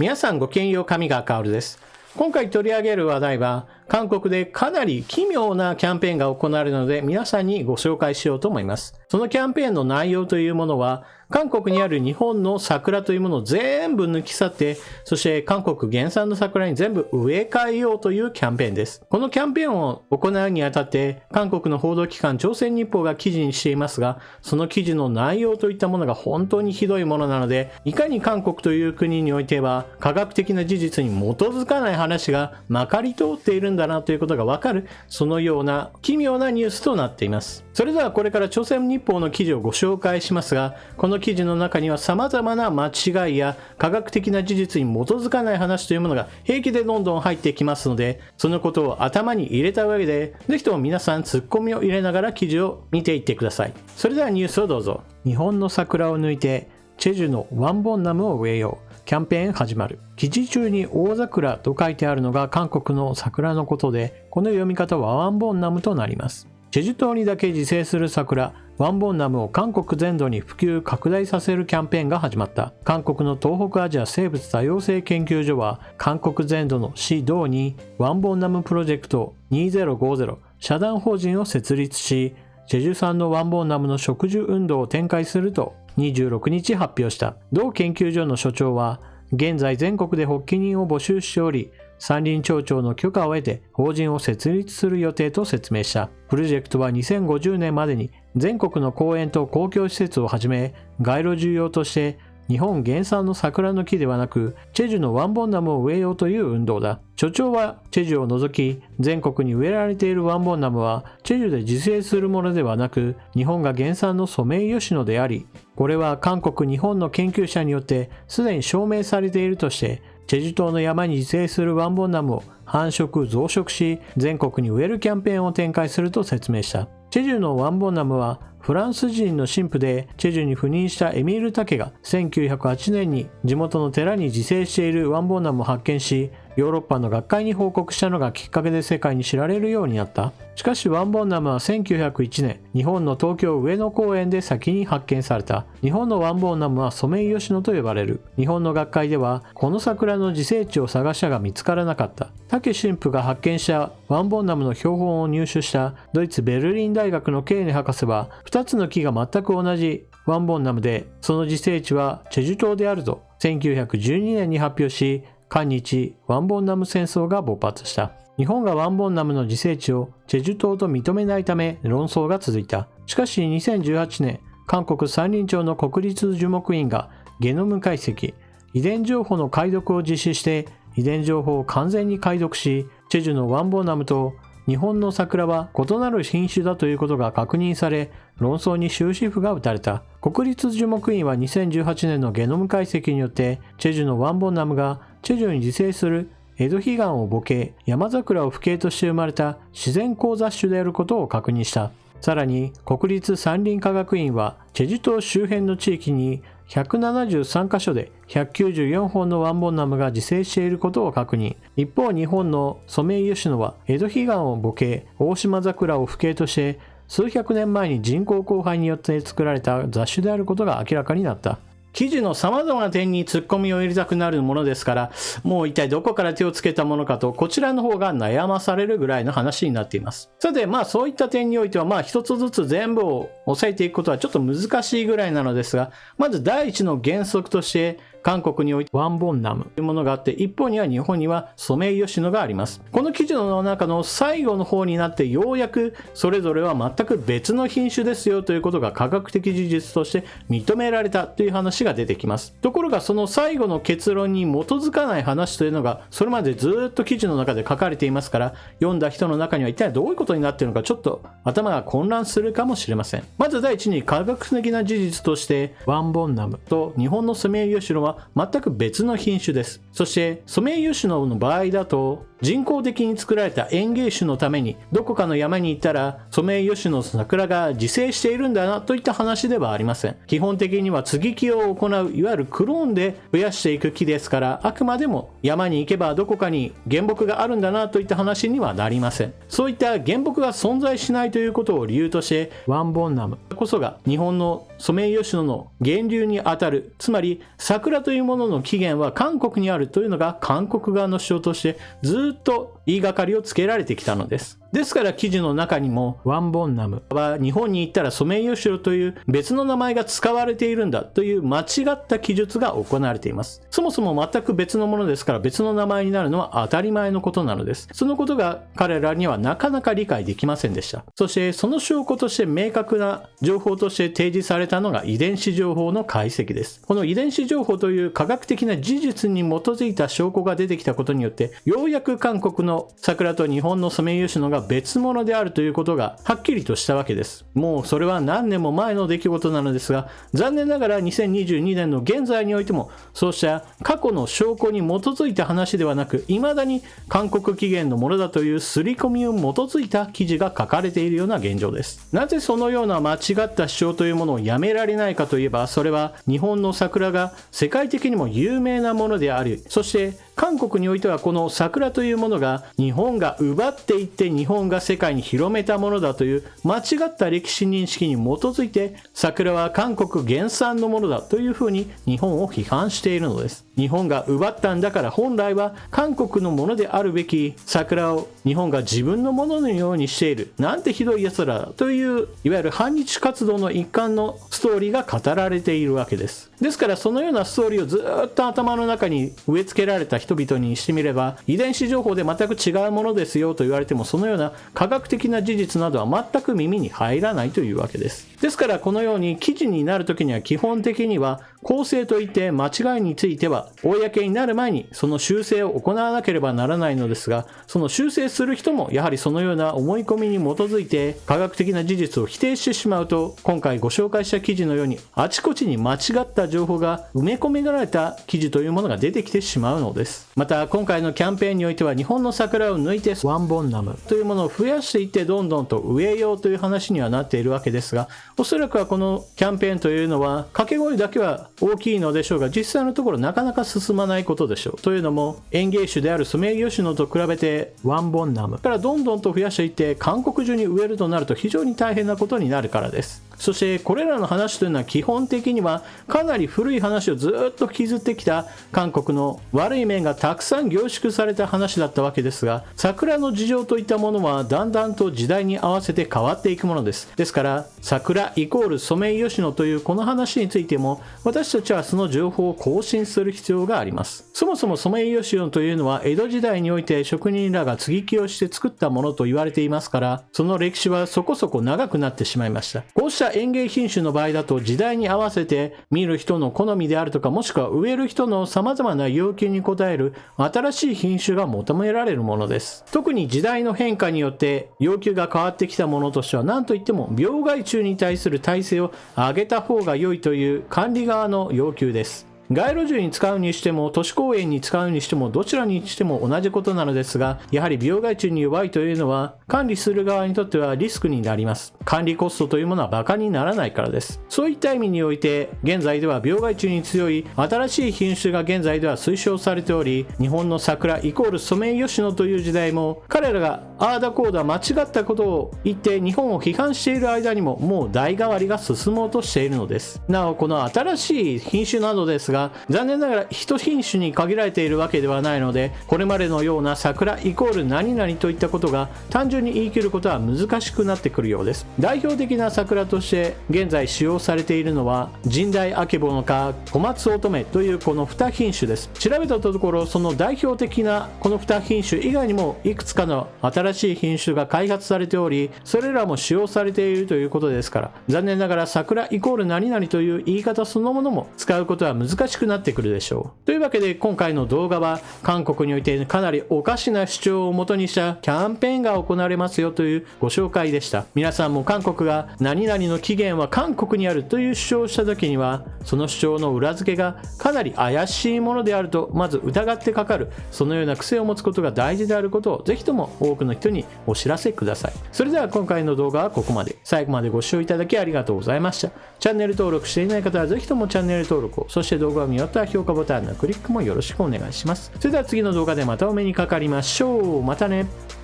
皆さんごきげんよう、上川薫です。今回取り上げる話題は、韓国でかなり奇妙なキャンペーンが行われるので、皆さんにご紹介しようと思います。そのキャンペーンの内容というものは、韓国にある日本の桜というものを全部抜き去って、そして韓国原産の桜に全部植え替えようというキャンペーンです。このキャンペーンを行うにあたって、韓国の報道機関朝鮮日報が記事にしていますが、その記事の内容といったものが本当にひどいものなので、いかに韓国という国においては、科学的な事実に基づかない話がまかり通っているんだなということがわかる、そのような奇妙なニュースとなっています。それではこれから朝鮮日報の記事をご紹介しますが、この記事の中には様々な間違いや科学的な事実に基づかない話というものが平気でどんどん入ってきますので、そのことを頭に入れた上で、ぜひとも皆さんツッコミを入れながら記事を見ていってください。それではニュースをどうぞ。日本の桜を抜いてチェジュのワンボンナムを植えよう。キャンペーン始まる。記事中に大桜と書いてあるのが韓国の桜のことで、この読み方はワンボンナムとなります。チェジュ島にだけ自生する桜、ワンボンナムを韓国全土に普及拡大させるキャンペーンが始まった。韓国の東北アジア生物多様性研究所は、韓国全土の市道にワンボンナムプロジェクト2050社団法人を設立し、チェジュ産のワンボンナムの植樹運動を展開すると26日発表した。同研究所の所長は、現在全国で発起人を募集しており、山林庁長の許可を得て法人を設立する予定と説明した。プロジェクトは2050年までに全国の公園と公共施設をはじめ、街路樹用として日本原産の桜の木ではなく、チェジュのワンボンナムを植えようという運動だ。所長は、チェジュを除き、全国に植えられているワンボンナムは、チェジュで自生するものではなく、日本が原産のソメイヨシノであり、これは韓国、日本の研究者によってすでに証明されているとして、チェジュ島の山に自生するワンボンナムを繁殖・増殖し、全国に植えるキャンペーンを展開すると説明した。チェジュのワンボンナムは、フランス人の神父でチェジュに赴任したエミール・タケが1908年に地元の寺に自生しているワンボンナムを発見し、ヨーロッパの学会に報告したのがきっかけで世界に知られるようになった。しかしワンボンナムは1901年、日本の東京上野公園で先に発見された。日本のワンボンナムはソメイヨシノと呼ばれる。日本の学会ではこの桜の自生地を探したが見つからなかった。タケ神父が発見したワンボンナムの標本を入手したドイツベルリン大学のケーネ博士は、2つの木が全く同じワンボンナムで、その自生地はチェジュ島であると1912年に発表し、韓日ワンボンナム戦争が勃発した。日本がワンボンナムの自生地をチェジュ島と認めないため論争が続いた。しかし2018年、韓国山林庁の国立樹木院がゲノム解析、遺伝情報の解読を実施して遺伝情報を完全に解読し、チェジュのワンボンナムと日本の桜は異なる品種だということが確認され、論争に終止符が打たれた。国立樹木院は2018年のゲノム解析によって、チェジュのワンボンナムがチェジュに自生するエドヒガンを母系、山桜を父系として生まれた自然交雑種であることを確認した。さらに、国立山林科学院は、チェジュ島周辺の地域に173カ所で194本のワンボンナムが自生していることを確認。一方、日本のソメイヨシノは、エドヒガンを母系、大島桜を父系として、数百年前に人工交配によって作られた雑種であることが明らかになった。記事の様々な点に突っ込みを入れたくなるものですから、もう一体どこから手をつけたものかと、こちらの方が悩まされるぐらいの話になっています。さて、そういった点においては、一つずつ全部を抑えていくことはちょっと難しいぐらいなのですが、まず第一の原則として、韓国においてワンボンナムというものがあって、一方には日本にはソメイヨシノがあります。この記事の中の最後の方になってようやくそれぞれは全く別の品種ですよということが科学的事実として認められたという話が出てきます。ところがその最後の結論に基づかない話というのがそれまでずっと記事の中で書かれていますから、読んだ人の中には一体どういうことになっているのかちょっと頭が混乱するかもしれません。まず第一に科学的な事実としてワンボンナムと日本のソメイヨシノは全く別の品種です。そしてソメイヨシノの場合だと人工的に作られた園芸種のためにどこかの山に行ったらソメイヨシノの桜が自生しているんだなといった話ではありません。基本的には接ぎ木を行ういわゆるクローンで増やしていく木ですから、あくまでも山に行けばどこかに原木があるんだなといった話にはなりません。そういった原木が存在しないということを理由としてワンボンナムこそが日本のソメイヨシノの源流にあたる、つまり桜というものの起源は韓国にあるというのが韓国側の主張としてずっと言いがかりをつけられてきたのです。ですから記事の中にもワンボンナムは日本に行ったらソメイヨシノという別の名前が使われているんだという間違った記述が行われています。そもそも全く別のものですから別の名前になるのは当たり前のことなのです。そのことが彼らにはなかなか理解できませんでした。そしてその証拠として明確な情報として提示されたのが遺伝子情報の解析です。この遺伝子情報という科学的な事実に基づいた証拠が出てきたことによってようやく韓国の桜と日本のソメイヨシノが別物であるということがはっきりとしたわけです。もうそれは何年も前の出来事なのですが、残念ながら2022年の現在においてもそうした過去の証拠に基づいた話ではなく、未だに韓国起源のものだという刷り込みを基づいた記事が書かれているような現状です。なぜそのような間違った主張というものをやめられないかといえば、それは日本の桜が世界的にも有名なものであり、そして韓国においてはこの桜というものが日本が奪っていって日本が世界に広めたものだという間違った歴史認識に基づいて、桜は韓国原産のものだというふうに日本を批判しているのです。日本が奪ったんだから本来は韓国のものであるべき桜を日本が自分のもののようにしている、なんてひどい奴らだといういわゆる反日活動の一環のストーリーが語られているわけです。ですからそのようなストーリーをずっと頭の中に植え付けられた人々にしてみれば、遺伝子情報で全く違うものですよと言われてもそのような科学的な事実などは全く耳に入らないというわけです。ですからこのように記事になるときには基本的には公正といって間違いについては公になる前にその修正を行わなければならないのですが、その修正する人もやはりそのような思い込みに基づいて科学的な事実を否定してしまうと、今回ご紹介した記事のようにあちこちに間違った情報が埋め込められた記事というものが出てきてしまうのです。また今回のキャンペーンにおいては日本の桜を抜いてワンボンナムというものを増やしていってどんどんと植えようという話にはなっているわけですが、おそらくはこのキャンペーンというのは掛け声だけは大きいのでしょうが、実際のところなかなか進まないことでしょう。というのも園芸種であるソメイヨシノと比べてワンボンナムからどんどんと増やしていって韓国中に植えるとなると非常に大変なことになるからです。そしてこれらの話というのは基本的にはかなり古い話をずっと引きずってきた韓国の悪い面がたくさん凝縮された話だったわけですが、桜の事情といったものはだんだんと時代に合わせて変わっていくものです。ですから桜イコールソメイヨシノというこの話についても私たちはその情報を更新する必要があります。そもそもソメイヨシノというのは江戸時代において職人らが接ぎ木をして作ったものと言われていますから、その歴史はそこそこ長くなってしまいました。こうした園芸品種の場合だと時代に合わせて見る人の好みであるとか、もしくは植える人の様々な要求に応える新しい品種が求められるものです。特に時代の変化によって要求が変わってきたものとしては何といっても病害虫に対する耐性を上げた方が良いという管理側の要求です。街路樹に使うにしても都市公園に使うにしてもどちらにしても同じことなのですが、やはり病害虫に弱いというのは管理する側にとってはリスクになります。管理コストというものはバカにならないからです。そういった意味において現在では病害虫に強い新しい品種が現在では推奨されており、日本の桜イコールソメイヨシノという時代も彼らがああだこうだ間違ったことを言って日本を批判している間にももう代替わりが進もうとしているのです。なおこの新しい品種などですが、残念ながら一品種に限られているわけではないので、これまでのような桜イコール何々といったことが単純に言い切ることは難しくなってくるようです。代表的な桜として現在使用されているのは神代あけぼのか小松乙女というこの2品種です。調べたところその代表的なこの2品種以外にもいくつかの新しい品種が開発されており、それらも使用されているということですから、残念ながら桜イコール何々という言い方そのものも使うことは難ししくなってくるでしょう。というわけで今回の動画は韓国においてかなりおかしな主張をもとにしたキャンペーンが行われますよというご紹介でした。皆さんも韓国が何々の起源は韓国にあるという主張をした時には、その主張の裏付けがかなり怪しいものであるとまず疑ってかかる、そのような癖を持つことが大事であることをぜひとも多くの人にお知らせください。それでは今回の動画はここまで。最後までご視聴いただきありがとうございました。チャンネル登録していない方はぜひともチャンネル登録を、そして動画を見終わったら評価ボタンのクリックもよろしくお願いします。それでは次の動画でまたお目にかかりましょう。またね。